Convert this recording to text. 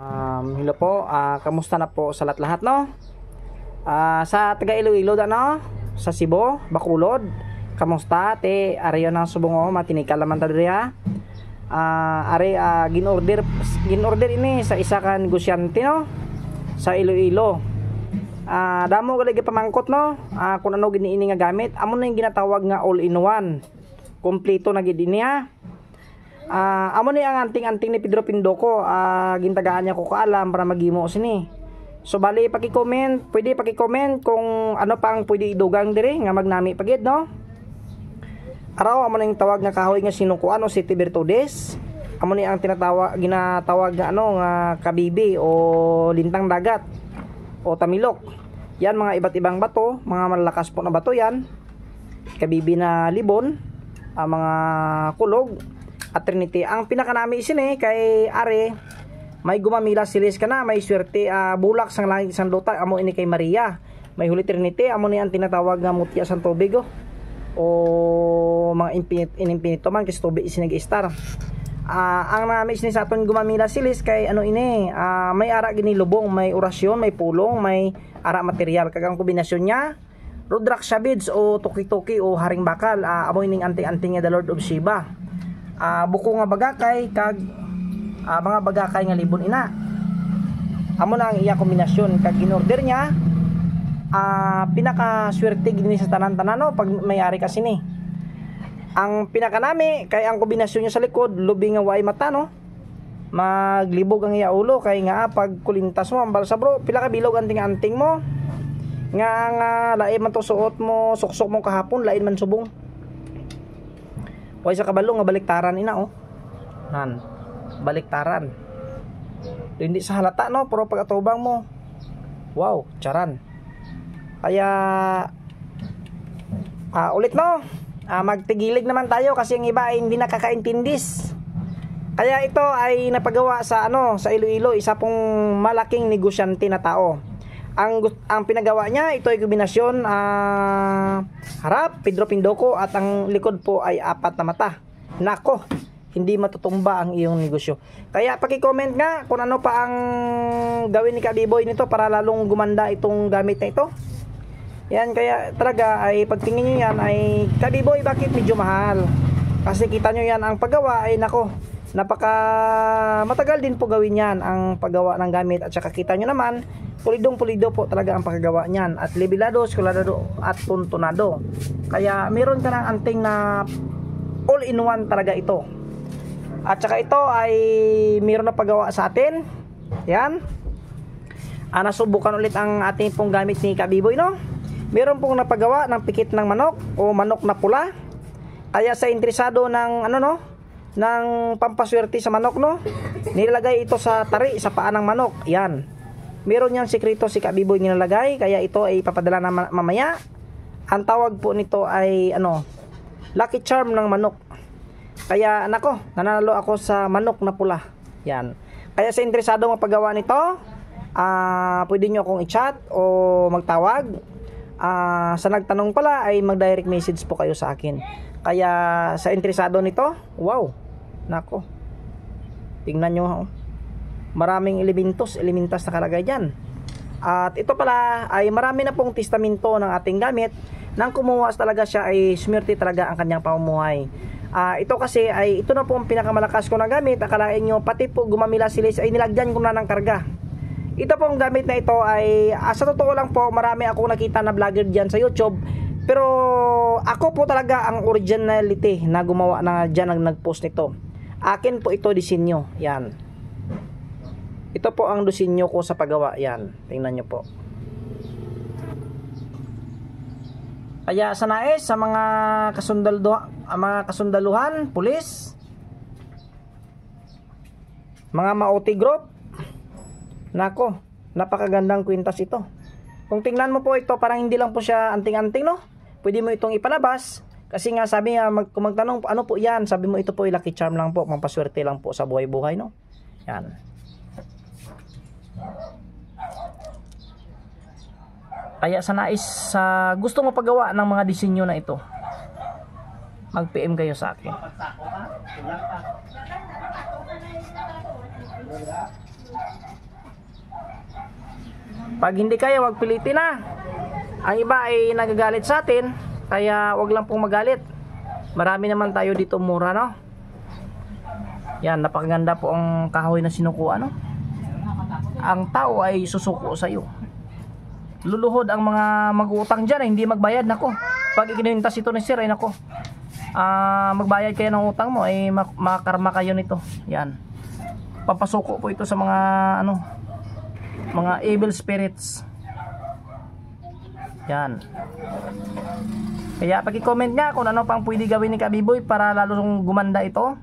Hello po, kamusta na po sa lahat-lahat, no? Sa taga Iloilo no? Sa Cebu, Bacolod, kamusta? Te, ariyo ng subong matinikal naman tadiri ha. Ginorder ini sa isa ka negosyante, no? Sa Iloilo. Damo gali pamangkot, no? Kung ano giniini nga gamit, amo na yung ginatawag nga all-in-one. Kompleto na gid ini ha. Amo ni ang anting-anting ni Pedro Pindoco, gintagaan niya ko kaalam para magimo sini. So bali paki-comment, pwede paki-comment kung ano pang pwede idugang dire nga magnami pagid, no? Araw amo ning tawag nga kahoy nga sinukuan o City Bertudes. Amo ni ang ginatawag nga ano nga kabibi o lintang dagat o tamilok. Yan mga iba't ibang bato, mga malalakas po na bato yan. Kabibi na libon, mga kulog at Trinity. Ang pinakanami sini kay are may gumamila silis ka na, may swerte, bulak sang langit sang luta, amo ini kay Maria. May Holy Trinity, amo ni ang tinatawag nga mutya sang tubig o mga infinito man kasi tubig isinag-star. Ang nami sini sa aton gumamila silis kay ano ini, may ara gini lubong, may orasyon, may pulong, may ara material. Kagang kombinasyon niya Rudraksha beads o tuki-tuki o haring bakal, amo ining anting-anting nga the Lord of Shiva. Buko nga bagakay kag mga bagakay nga libon ina. Amo na ang iya kombinasyon kag ginorder niya. Pinaka swerte gini sa tanan-tanan, no, pag may-ari kasi ni. Ang pinakanami kay ang kombinasyon niya sa likod lubi nga way mata, no. Maglibog ang iya ulo kay nga pag kulintas mo ambal sa bro, pila ka bilog anting-anting mo. Nga lain man to suot mo, suksok mo kahapon, lain man subong. Way sa kabalo nga baliktaran ina, oh. Nan, baliktaran. Hindi sa halata, no, pero pag atubang mo, wow, charan. Kaya ulit, no, magtigilig naman tayo kasi ang iba ay hindi nakakaintindis. Kaya ito ay napagawa sa ano, sa Iloilo, isa pong malaking negosyante na tao. Ang pinagawa niya, ito ay kombinasyon harap, Pedro Pindoco, at ang likod po ay 4 na mata. Nako, hindi matutumba ang iyong negosyo. Kaya paki-comment nga kung ano pa ang gawin ni Kabiboy nito para lalong gumanda itong gamit na ito. Yan, kaya talaga ay pagtingin nyo yan ay Kabiboy, bakit medyo mahal? Kasi kita nyo yan, ang paggawa ay nako, napaka matagal din po gawin yan ang paggawa ng gamit. At saka kita nyo naman, pulido po talaga ang paggawa niyan at lebilado, skulado at tuntunado. Kaya meron ka ng anting na all-in-one talaga ito. At saka ito ay meron na paggawa sa atin. Yan. Nasubukan ulit ang ating pong gamit ni Kabiboy, no. Meron pong napagawa ng pikit ng manok o manok na pula. Kaya sa interesado ng ano, no, ng pampaswerte sa manok, no, nilalagay ito sa tari sa paa ng manok. Yan. Meron niyang sekreto si Kabiboy nilalagay, kaya ito ay papadala na mamaya. Ang tawag po nito ay ano, lucky charm ng manok. Kaya nako, nanalo ako sa manok na pula. Yan. Kaya sa interesado mapagawa nito, pwede niyo akong i-chat o magtawag. Sa nagtanong pala ay mag-direct message po kayo sa akin. Kaya sa interesado nito, wow, nako, tingnan nyo, maraming elementas nakalagay dyan. At ito pala ay marami na pong testamento ng ating gamit. Nang kumuha talaga siya ay smerte talaga ang kanyang pamumuhay. Ito kasi ay ito na po ang pinakamalakas ko na gamit. Akalain nyo pati po gumamila silis ay nilagyan ko na ng karga. Ito pong gamit na ito ay sa totoo lang po, marami akong nakita na vlogger dyan sa YouTube. Pero ako po talaga ang originality na gumawa na dyan ang nag-post nito. Akin po ito disenyo. Yan. Ito po ang disenyo ko sa paggawa. Yan. Tingnan nyo po. Kaya sa nais, sa mga kasundaluhan, pulis, mga maoti group, nako, napakagandang kwintas ito. Kung tingnan mo po ito, parang hindi lang po siya anting-anting, no? Pwede mo itong ipalabas. Kasi nga sabi nga, kung magtanong, ano po yan? Sabi mo ito po ay lucky charm lang po, pampaswerte lang po sa buhay-buhay, no? Yan. Kaya sa nais, gusto mo paggawa ng mga disenyo na ito, mag-PM kayo sa akin. Pag hindi kaya, wag pilitin na. Ang iba ay nagagalit sa atin, kaya wag lang pong magalit. Marami naman tayo dito mura, no? Yan, napakaganda po ang kahoy na sinukuan, no? Ang tao ay susuko sa iyo. Luluhod ang mga mag-uutang dyan, hindi magbayad. Nako, pag ikinintas ito ni sir, ay nako, magbayad kayo ng utang mo, ay makarma kayo nito. Yan, papasuko po ito sa mga ano, mga evil spirits. Yan. Kaya paki-comment nga kung ano pang pwede gawin ni Kabiboy para lalong gumanda ito.